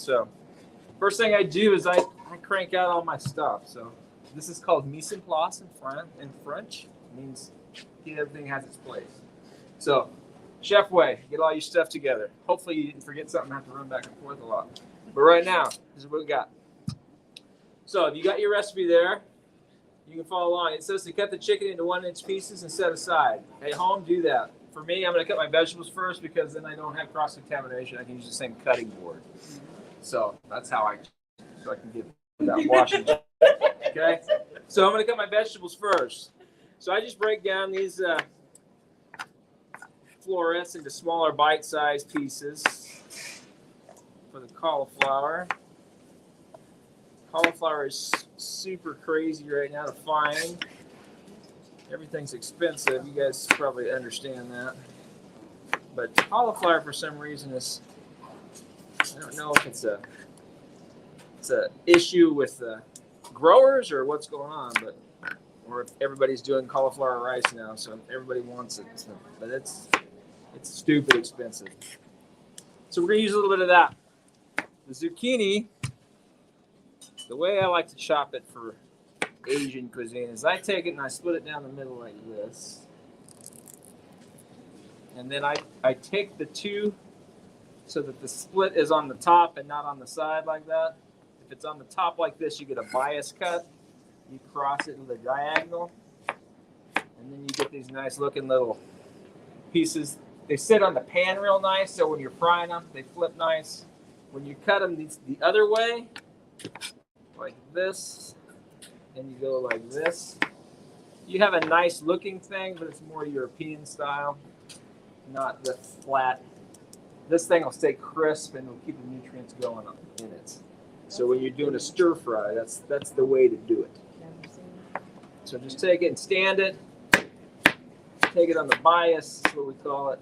So first thing I do is I crank out all my stuff. So this is called mise en place in French. It means everything has its place. So chef way, get all your stuff together. Hopefully you didn't forget something and have to run back and forth a lot. But right now, this is what we got. So if you got your recipe there, you can follow along. It says to cut the chicken into 1-inch pieces and set aside. At home, do that. For me, I'm going to cut my vegetables first because then I don't have cross-contamination. I can use the same cutting board. So that's how so I can get that washing. Okay? So I'm going to cut my vegetables first. So I just break down these florets into smaller bite-sized pieces for the cauliflower. Cauliflower is super crazy right now to find. Everything's expensive. You guys probably understand that. But cauliflower, for some reason, is, I don't know if it's a issue with the growers or what's going on, or if everybody's doing cauliflower rice now, so everybody wants it. So, but it's stupid expensive. So we're gonna use a little bit of that. The zucchini. The way I like to chop it for Asian cuisine is I take it and I split it down the middle like this. And then I take the two so that the split is on the top and not on the side like that. If it's on the top like this, you get a bias cut. You cross it with a diagonal. And then you get these nice looking little pieces. They sit on the pan real nice, so when you're frying them, they flip nice. When you cut them the other way, like this, and you go like this, you have a nice looking thing, but it's more European style, not the flat. This thing will stay crisp and it'll keep the nutrients going in it. So when you're doing a stir fry, that's the way to do it. So just take it and stand it. Take it on the bias, is what we call it.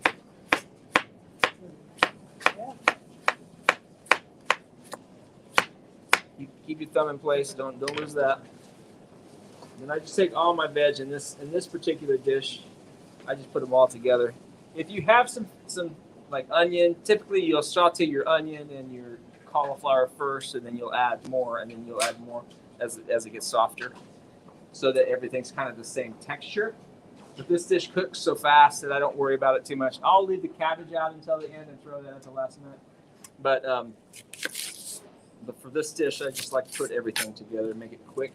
Keep your thumb in place. Don't lose that. Then I just take all my veg in this particular dish. I just put them all together. If you have some like onion, typically you'll saute your onion and your cauliflower first, and then you'll add more, and then you'll add more as it gets softer, so that everything's kind of the same texture. But this dish cooks so fast that I don't worry about it too much. I'll leave the cabbage out until the end and throw that at the last minute. But for this dish, I just like to put everything together and make it quick.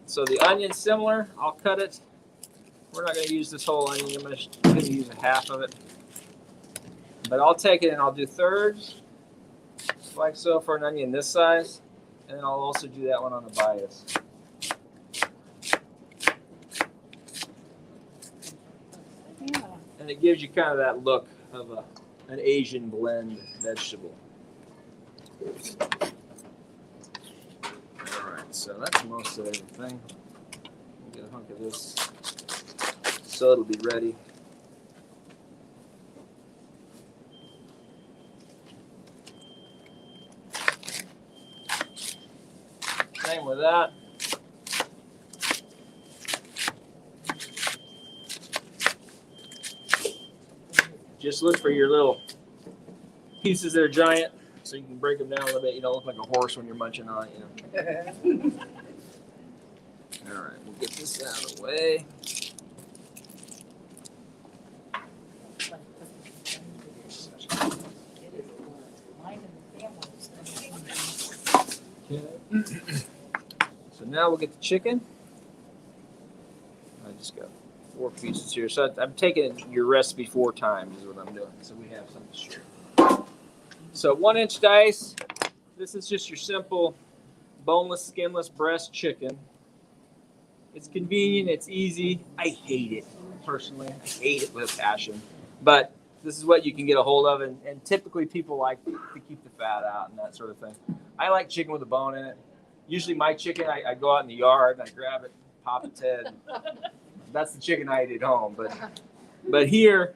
So the onion's similar. I'll cut it. We're not going to use this whole onion. I'm going to use a half of it. But I'll take it and I'll do thirds, like so, for an onion this size. And then I'll also do that one on the bias. And it gives you kind of that look of an Asian blend vegetable. All right, so that's most of everything. Get a hunk of this so it'll be ready. Same with that. Just look for your little pieces that are giant, so you can break them down a little bit. You don't look like a horse when you're munching on it, you know. All right, we'll get this out of the way. Okay. So now we'll get the chicken. I just got 4 pieces here. So I'm taking your recipe 4 times is what I'm doing. So we have some to share. So 1-inch dice. This is just your simple boneless, skinless breast chicken. It's convenient. It's easy. I hate it, personally. I hate it with a passion. But this is what you can get a hold of. And typically people like to keep the fat out and that sort of thing. I like chicken with a bone in it. Usually my chicken, I go out in the yard and I grab it, pop its head. That's the chicken I eat at home. But here,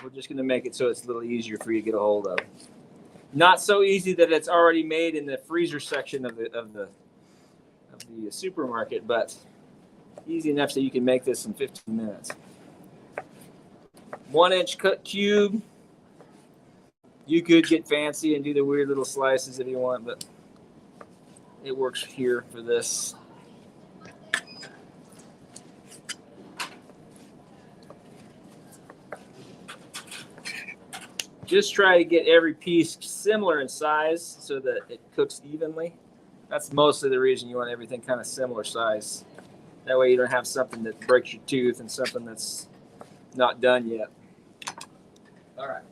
we're just going to make it so it's a little easier for you to get a hold of. Not so easy that it's already made in the freezer section of the supermarket, but easy enough so you can make this in 15 minutes. 1-inch cut cube. You could get fancy and do the weird little slices if you want, but it works here for this. Just try to get every piece similar in size so that it cooks evenly. That's mostly the reason you want everything kind of similar size. That way you don't have something that breaks your tooth and something that's not done yet. All right.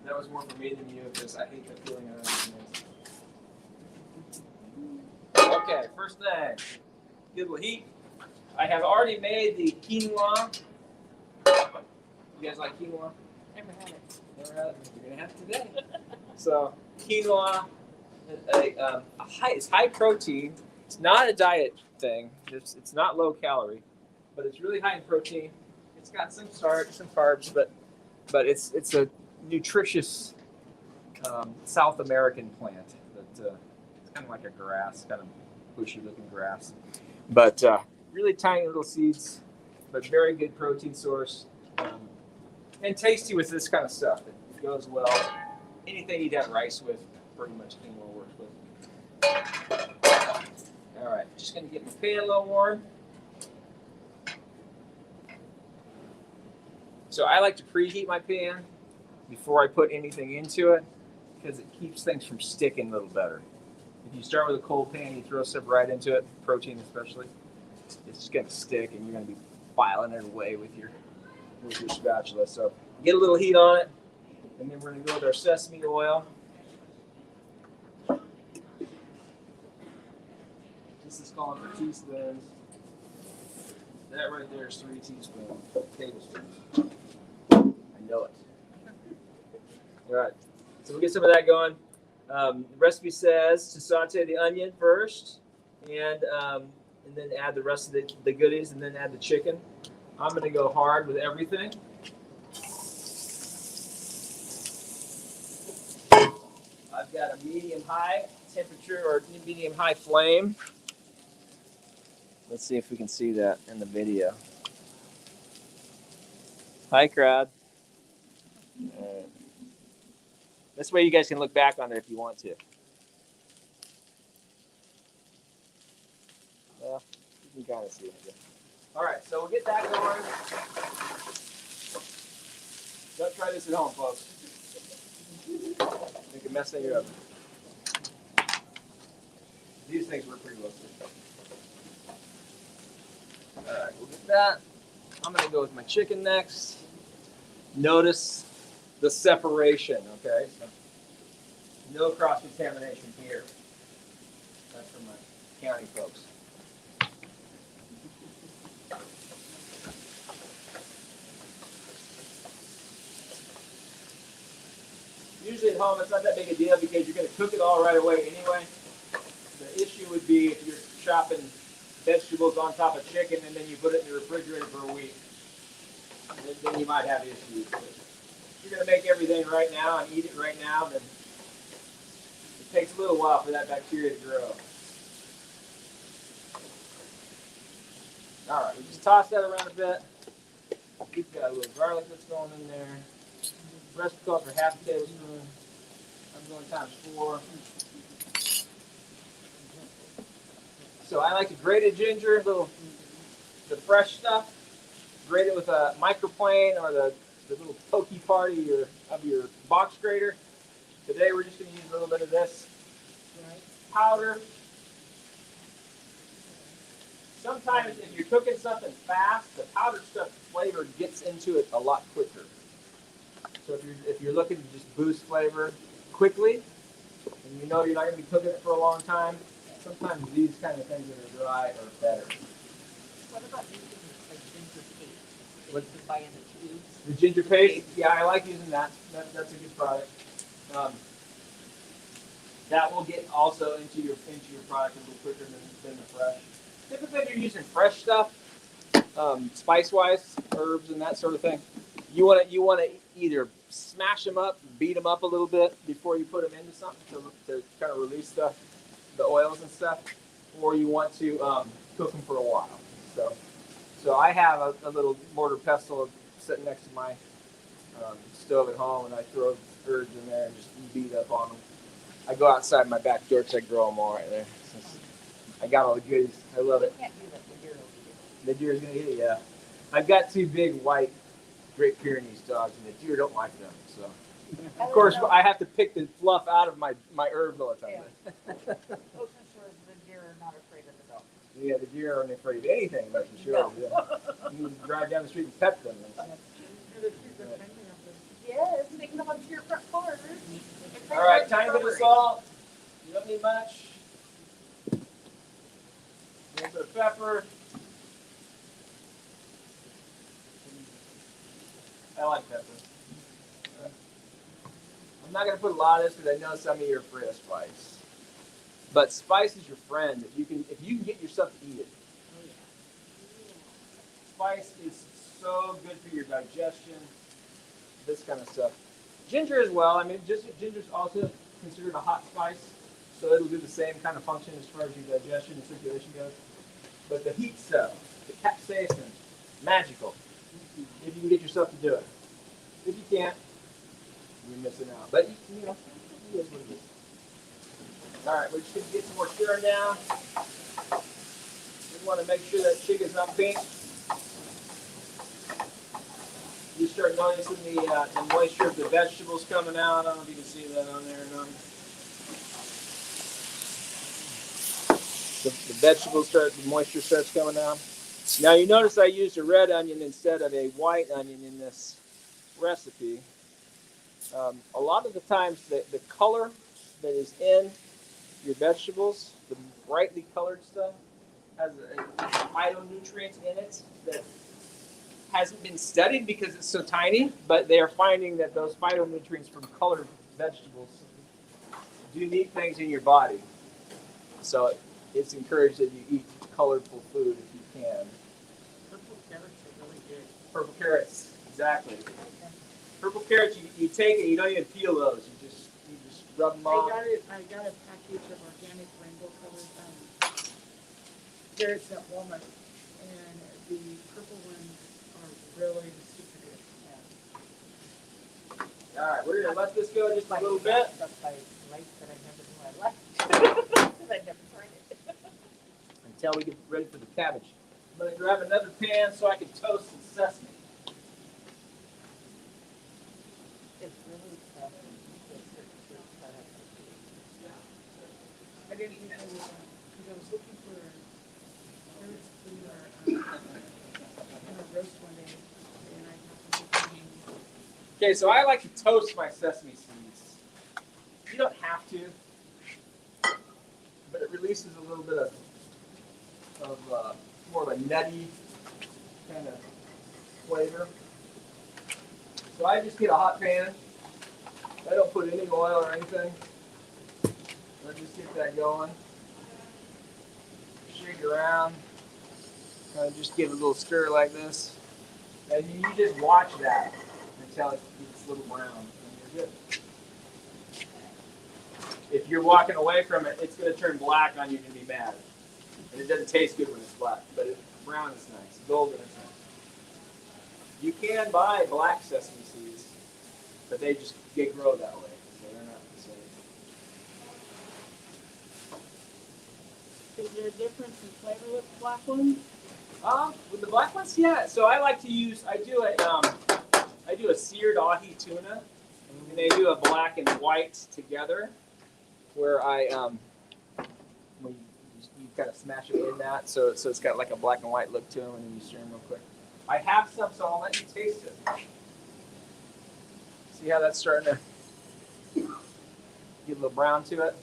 That was more for me than you because I hate the feeling of that. Okay, first thing, get a little heat. I have already made the quinoa. You guys like quinoa? Never had it. Never had it? You're gonna have it today. So quinoa, it's high protein. It's not a diet thing. It's not low calorie, but it's really high in protein. It's got some starch, some carbs, but it's a nutritious South American plant that it's kind of like a grass, kind of bushy looking grass, but really tiny little seeds, but very good protein source, and tasty with this kind of stuff. It goes well. Anything you'd have rice with, pretty much quinoa works with. All right, just gonna get my pan a little warm. So I like to preheat my pan before I put anything into it because it keeps things from sticking a little better. If you start with a cold pan, you throw stuff right into it, protein especially, it's just gonna stick and you're gonna be filing it away with your spatula. So get a little heat on it, and then we're gonna go with our sesame oil. This is calling for teaspoons. That right there is 3 tablespoons. I know it. All right, so we'll get some of that going. The recipe says to saute the onion first, and then add the rest of the goodies, and then add the chicken. I'm going to go hard with everything. I've got a medium-high temperature or medium-high flame. Let's see if we can see that in the video. Hi, crowd. This way you guys can look back on it if you want to. Well, you can kind of see it. All right, so we'll get that going. Don't try this at home, folks. Make a mess in your oven. These things work pretty well too. All right, we'll get that. I'm going to go with my chicken next. Notice the separation, okay? So no cross-contamination here. That's from my county folks. Usually at home, it's not that big a deal because you're going to cook it all right away anyway. The issue would be if you're chopping vegetables on top of chicken and then you put it in the refrigerator for a week. Then you might have issues. But if you're going to make everything right now and eat it right now, then it takes a little while for that bacteria to grow. All right, we just toss that around a bit. We've got a little garlic that's going in there. The recipe calls for half a tablespoon. I'm going ×4. So I like to grate a ginger, the fresh stuff. Grate it with a microplane or the little pokey part of your box grater. Today we're just going to use a little bit of this powder. Sometimes if you're cooking something fast, the powdered stuff flavor gets into it a lot quicker. So if you're looking to just boost flavor quickly, and you know you're not going to be cooking it for a long time, sometimes these kind of things that are dry are better. What about using like ginger paste? What's the buy in the tubes? The ginger paste, yeah, I like using that. That's a good product. That will get also into your product a little quicker than the fresh. Typically, if you're using fresh stuff, spice-wise, herbs and that sort of thing, you want to either smash them up, beat them up a little bit before you put them into something to kind of release the oils and stuff, or you want to cook them for a while. So So I have a little mortar pestle sitting next to my stove at home, and I throw herbs in there and just beat up on them. I go outside my back door because I grow them all right there. I got all the goodies. I love it. You can't do that. The deer will eat it. The deer's gonna eat it, yeah. I've got 2 big white Great Pyrenees dogs, and the deer don't like them. So, of course, I have to pick the fluff out of my herbs all the time. Yeah. Ocean Shore, the deer are not afraid of the dog. Yeah, the deer aren't afraid of anything, that's for sure. No. Yeah. You can drive down the street and pet them. Yes, they come up to your front porch. All right, tiny bit of salt. You don't need much. A little bit of pepper. I like pepper. I'm not going to put a lot of this because I know some of you are afraid of spice. But spice is your friend. If you can get yourself to eat it. Spice is so good for your digestion. This kind of stuff. Ginger as well. I mean, ginger is also considered a hot spice, so it'll do the same kind of function as far as your digestion and circulation goes. But the heat stuff, the capsaicin, magical. If you can get yourself to do it. If you can't, you're missing out. But you know, it is what it is. All right, we're just gonna get some more stirring now. We want to make sure that chicken's not pink. You start noticing the moisture of the vegetables coming out. I don't know if you can see that on there or not. The vegetables the moisture starts coming out. Now you notice I used a red onion instead of a white onion in this recipe. A lot of the times the color that is in your vegetables, the brightly colored stuff, has phytonutrients in it that hasn't been studied because it's so tiny, but they are finding that those phytonutrients from colored vegetables do neat things in your body. So it's encouraged that you eat colorful food if you can. Purple carrots are really good. Purple carrots, exactly. Purple carrots, you take it, you don't even peel those. You just rub them off. I got a package of organic rainbow colored carrots at Walmart, and the purple ones are really super good. All right, we're gonna let this go just a little bit. Stuff I like that I never knew I liked. Because I never tried it. Until we get ready for the cabbage. I'm gonna grab another pan so I can toast some sesame. It's really tough. I didn't think I was, because I was looking for carrots for our roast one day, and I happened to find Okay, so I like to toast my sesame seeds. You don't have to, but it releases a little bit of more of a nutty kind of flavor. So I just get a hot pan. I don't put any oil or anything. Let's just get that going. Shake it around. Kind of just give it a little stir like this. And you just watch that until it gets a little brown. And you're good. If you're walking away from it, it's going to turn black on you and be mad. And it doesn't taste good when it's black. But brown is nice. Golden is nice. You can buy black sesame seeds, but they grow that way. So they're not the same. Is there a difference in flavor with the black ones? With the black ones, yeah. So I like to use. I do a seared ahi tuna, and they do a black and white together, where you kind of smash it in that, so it's got like a black and white look to them, and then you stir them real quick. I have some, so I'll let you taste it. See how that's starting to get a little brown to it?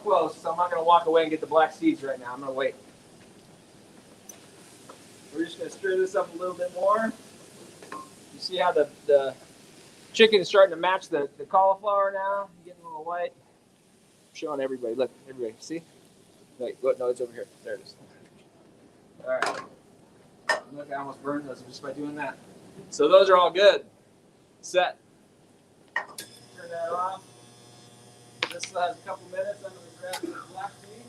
Close, so I'm not going to walk away and get the black seeds right now. I'm going to wait. We're just going to stir this up a little bit more. You see how the chicken is starting to match the cauliflower now? Getting a little white. I'm showing everybody. Look, everybody. See? Wait, look, no, it's over here. There it is. All right. Look, I almost burned those just by doing that. So those are all good. Set. Turn that off. This still has a couple minutes. I'm going to grab the black seed.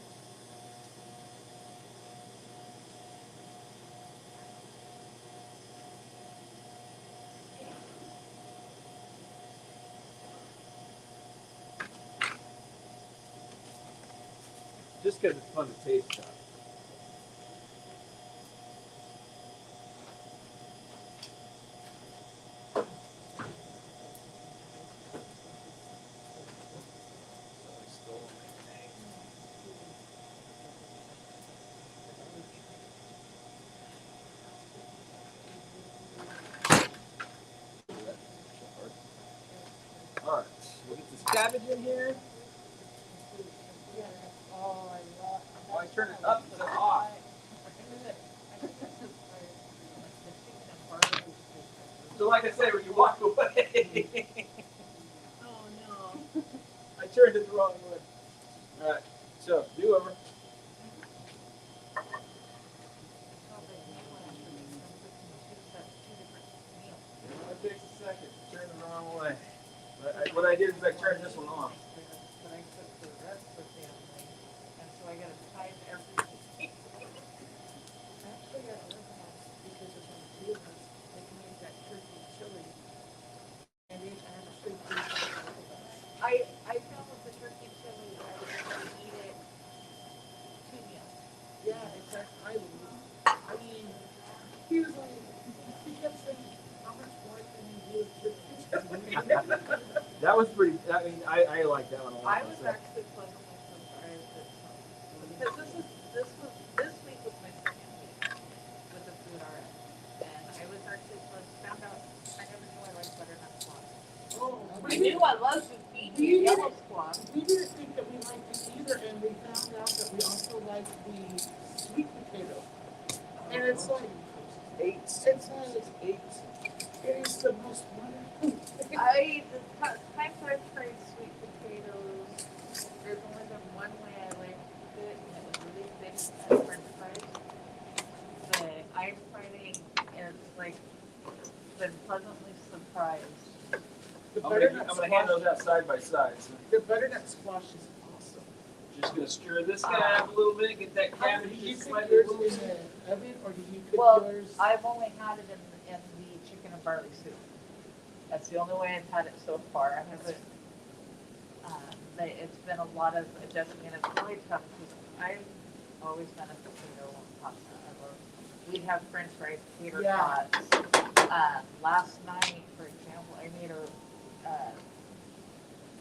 because it's fun to taste stuff. All right, we'll get this cabbage in here. Oh, I love. Oh, I turn it up to the off. So like I said, when you walk away, Oh, no. I turned it the wrong way. All right, so do over. It takes a second to turn the wrong way. What I did is I turned this one off. But I cook for the rest of the family, and so I gotta type everything. Actually, I love that because there's only two of us. They can make that turkey chili. And each actually do both of us. I found with the turkey chili, I was able to eat it 2 meals. Yeah, exactly. I mean, he was like, he kept saying, how much more can you do with turkey chili? That was pretty. I mean, I like that one a lot. I was myself. actually pleasantly surprised at some, because this week was my second week with the FoodRx, and I was actually found out I never knew I liked butternut squash. Oh, I knew I loved zucchini and yellow squash. we didn't think that we liked it either, and we found out that we also like the sweet potato. And it's like, it's like, it is the most wonderful thing. The times I've tried sweet potatoes, there's only been one way I liked it, and it was really big as French fries. But I'm finding it's like been pleasantly surprised. The I'm butternut gonna hand those squash, out side by side. So the butternut squash is awesome. just gonna stir this guy up a little bit, get that How cabbage did you just cook slightly yours moved. in the oven, or did you cook Well, yours? I've only had it in the chicken and barley soup. That's the only way I've had it so far. I haven't. But it's been a lot of adjusting, and it's really tough because I've always been a potato pasta. We'd have French fries, tater Yeah. tots. Last night, for example, I made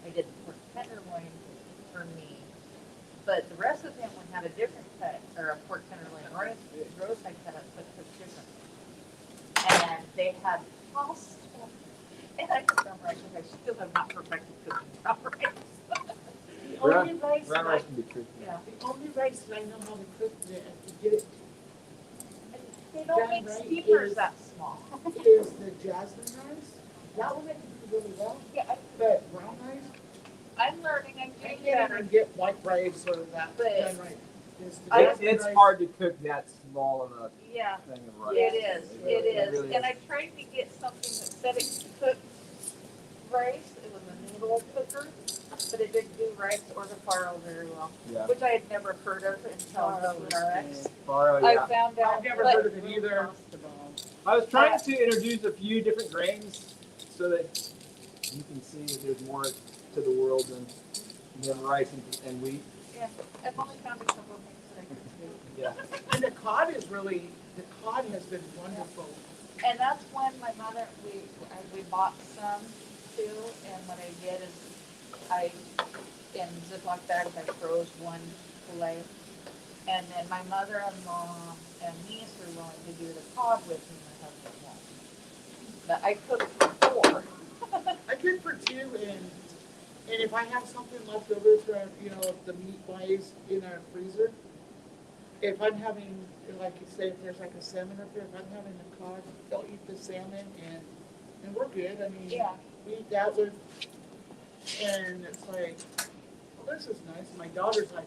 I did pork tenderloin for me, but the rest of them had a different cut, or a pork tenderloin roast I cut up, but cooked different. And they had pasta. And I cooked them right because I still have not perfected cooking brown rice. The only rice Brown that rice can be tricky. Yeah. the only rice that I know how to cook it and to get it They don't Done make right steamers is- that small. is the jasmine rice. That one I can do really well, Yeah, but brown rice, I'm learning, I'm I getting can't better. even get white rice or that But- done right. It's the jasmine It's rice. hard to cook that small of a Yeah, thing of rice. it is, it is. really And I tried to get something that said it cooked rice. It was a noodle cooker, but it didn't do rice or the faro very well, Yeah. which I had never heard of until FoodRx. Faro, I yeah. found out. I've never but- heard of it either. I was trying to introduce a few different grains so that you can see that there's more to the world than rice and wheat. Yeah, I've only found a couple of things that I could do. Yeah. And the cod has been wonderful. And that's when my mother, we bought some too, and what I did is in Ziploc bags, I froze one fillet. And then my mother-in-law and niece were willing to do the cod with me, my husband won't. But I cooked for 4. I cook for 2, and if I have something left over from, the meat wise in our freezer, if I'm having, like you say, if there's like a salmon up there, if I'm having a cod, they'll eat the salmon, and we're good. I mean, Yeah. we eat that with, and it's like, well, this is nice. And my daughter's like,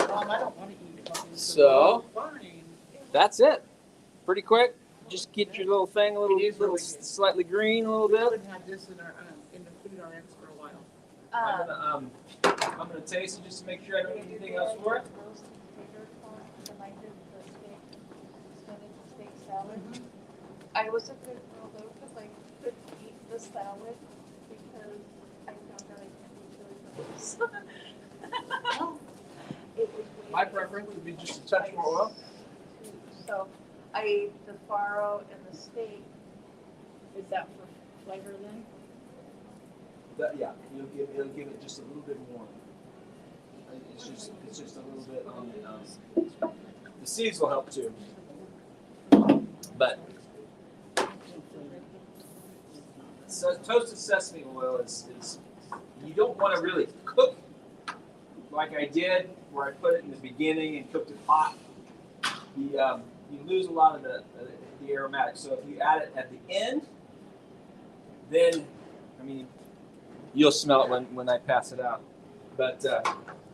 Mom, I don't want to eat it. So? Fine. That's it. Pretty quick. Just get your little thing a little, It is really good. slightly green a little We bit. haven't had this in our in the FoodRx for a while. I'm gonna taste it just to make sure I don't need anything else for it. Roast potato sauce, and I did the spinach and steak salad. I was a good girl though, because I couldn't eat the salad because I found out I can't eat chili peppers. My preference would be just a touch more oil. So I, the farro and the steak, Is that for flavor then? Yeah, it'll give it just a little bit more. It's just a little bit on the seeds will help too. But so toasted sesame oil is you don't want to really cook like I did, where I put it in the beginning and cooked it hot. You lose a lot of the aromatics. So if you add it at the end, then I mean you'll smell it when I pass it out. But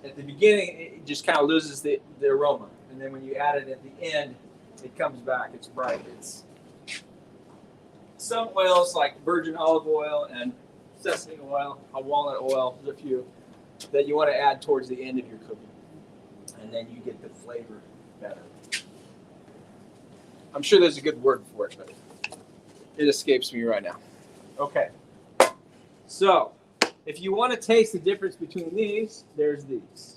at the beginning, it just kind of loses the aroma, and then when you add it at the end, it comes back. It's bright. It's some oils like virgin olive oil and sesame oil, walnut oil. There's a few that you want to add towards the end of your cooking, and then you get the flavor better. I'm sure there's a good word for it, but it escapes me right now. Okay, so if you want to taste the difference between these, there's these.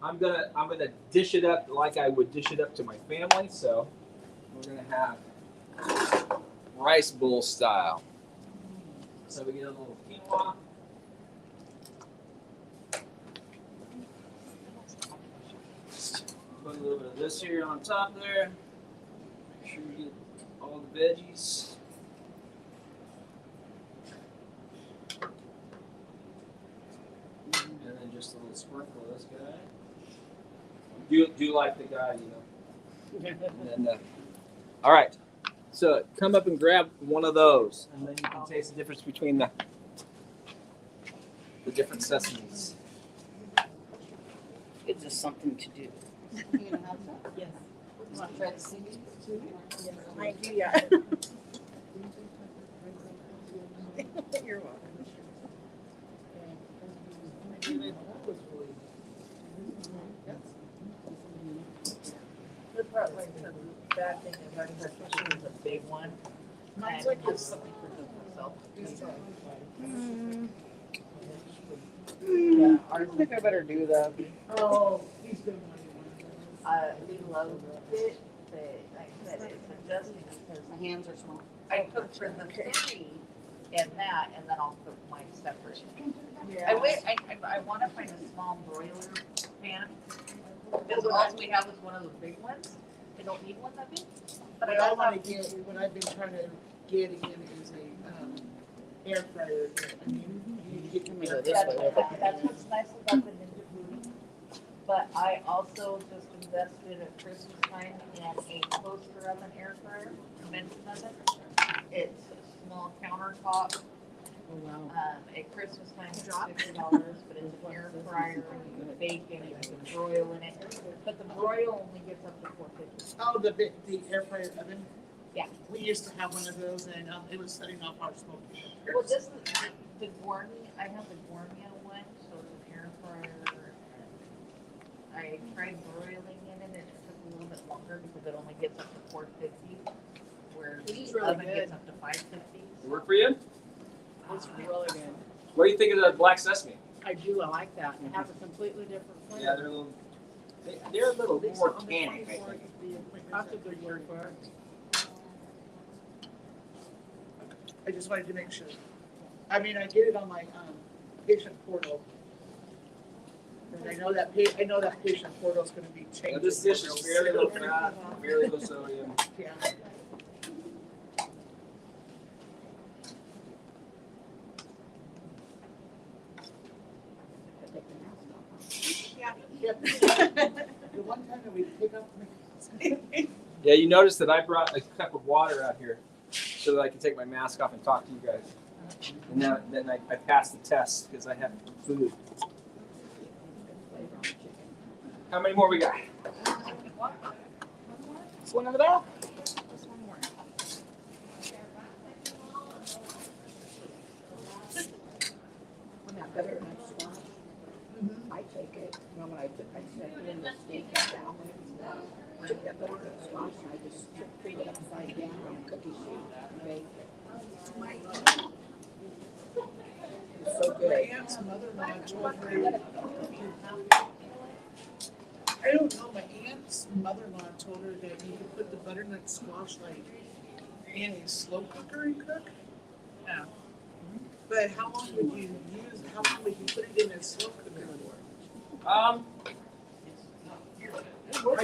I'm gonna dish it up like I would dish it up to my family. So we're gonna have rice bowl style. So we get a little quinoa. Put a little bit of this here on top there. Make sure you get all the veggies. And then just a little sprinkle of this guy. Do like the guy, you know. And then, all right. So come up and grab one of those, and then you can taste the difference between the different sesames. It's just something to do. you gonna have some? Yes. You wanna try the seeds too? I do, yeah. You're welcome. The part like the bad thing is our fishing is a big one. Mine's And like just this. something for myself. Yeah, I think I better do that. Oh, he's been wanting We loved it, but like I said, it's adjusting because My hands are small. I cook for the three and that, and then I'll cook mine separate. one. I want to find a small broiler pan. Because all we have is one of those big ones. I don't need one that big. But What I I don't want have. to get, what I've been trying to get again is a air fryer. I mean, you need to get Let me your go air this fryer. way. That's what's nice about the Ninja Foodie. But I also just invested at Christmas time in a toaster oven air fryer, convention oven. It's a small countertop. Oh, wow. At Christmas time it's $50, but it's an air fryer. You can bake in it, you can broil in it. But the broil only gets up to $4.50. Oh, the air fryer oven? Yeah. We used to have one of those and it was setting off our smoke. Well, this is the Gourmet. I have the Gourmet one, so it's an air fryer. I tried broiling in it, and it took a little bit longer because it only gets up to $4.50, where This is the really oven good. gets up to $5.50. Work for you? It's really good. What do you think of the black sesame? I do, I like that. It has a completely different flavor. Yeah, they're a little more tannic, I think. That's a good word for it. I just wanted to make sure. I mean, I get it on my patient portal. And I know that patient portal is going to be Now, changing. this dish is very low fat, very low sodium. Yeah. Yep. The one time that we pick up. Yeah, you notice that I brought a cup of water out here so that I can take my mask off and talk to you guys. And then I passed the test because I have food. How many more we got? This one over there? Just one more. When that butter and squash, I take it, you know, when I stick it in the steak and down, I took that butter and squash and I just treat it upside down on a cookie sheet and bake it. It's so good. My aunt's mother-in-law told me I don't know, my aunt's mother-in-law told her that you could put the butternut squash like in a slow cooker and cook. Yeah. But how long would you put it in a slow cooker for? I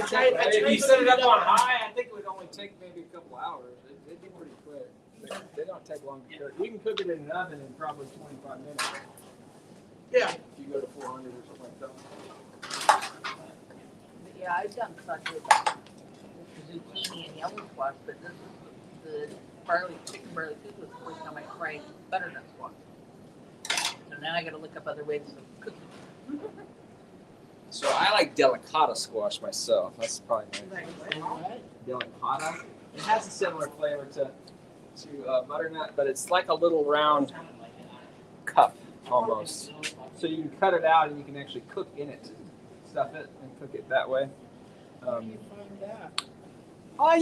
tried if you putting set it up it on on- high, I think it would only take maybe a couple hours. It'd be pretty quick. They don't take long to cook. You can cook it in an oven in probably 25 minutes. Yeah. If you go to 400 or something like that. But yeah, I've done crunches, zucchini and yellow squash, but this is the chicken barley soup was the first time I tried butternut squash. So now I gotta look up other ways of cooking. So I like delicata squash myself. That's probably my What? delicata. It has a similar flavor to butternut, but it's like a little round cup almost. So you can cut it out and you can actually cook in it, stuff it, and cook it that way. Where do you find that?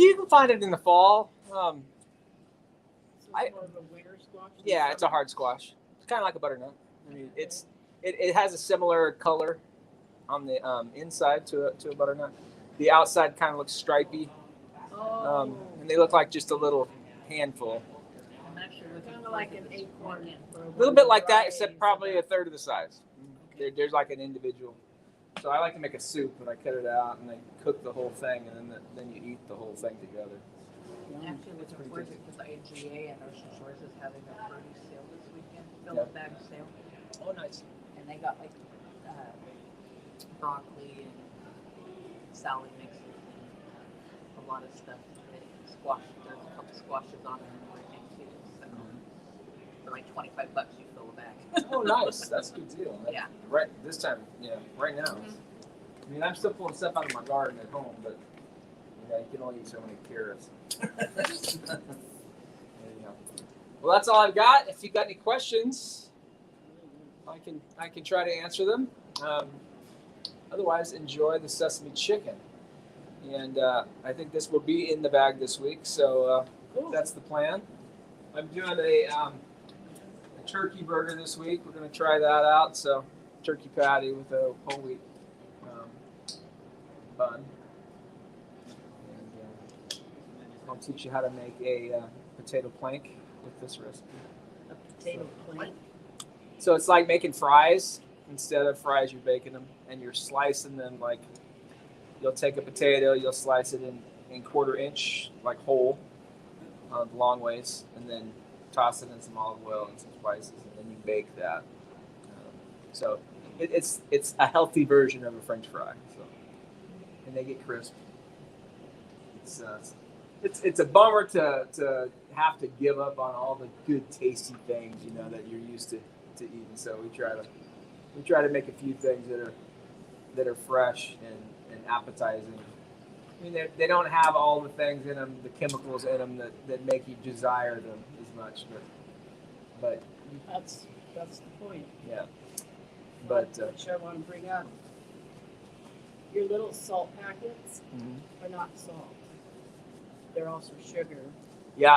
You can find it in the fall. So it's I- more of a winter squash? than Yeah, it's a summer? hard squash. It's kind of like a butternut. I mean, it has a similar color on the inside to a butternut. The outside kind of looks stripy, Oh, and they look like just a little handful. I'm actually looking kind for of like an acorn. for A little bit like that, except probably a third of the size. There's like an individual. So I like to make a soup, and I cut it out, and I cook the whole thing, and then you eat the whole thing together. Actually looking pretty forward to good. it because IGA and Ocean Shores is having a produce sale this weekend, Yeah. fill bag sale, Oh, nice. and they got like broccoli and salad mixes and a lot of stuff. Squash, there's a couple squashes on there and everything too. So for like $25 you fill a bag. Oh, nice. That's a good deal. Yeah. Right this time, right now. I mean, I'm still pulling stuff out of my garden at home, but you can only eat so many carrots. Anyhow. Well, that's all I've got. If you got any questions, I can try to answer them. Otherwise, enjoy the sesame chicken. And I think this will be in the bag this week, so that's the plan. I'm doing a turkey burger this week. We're going to try that out. So, turkey patty with a whole wheat bun. And I'll teach you how to make a potato plank with this recipe. A potato plank. So it's like making fries. Instead of fries, you're baking them, and you're slicing them like you'll take a potato, you'll slice it in 1/4 inch, like whole, long ways, and then toss it in some olive oil and some spices, and then you bake that. So it's a healthy version of a French fry. So, and they get crisp. It's a bummer to have to give up on all the good tasty things that you're used to eating. So we try to make a few things that are fresh and appetizing. I mean, they don't have all the things in them, the chemicals in them that make you desire them as much, but That's the point. yeah. But Which I want to bring up. Your little salt packets mhm. are not salt. They're also sugar.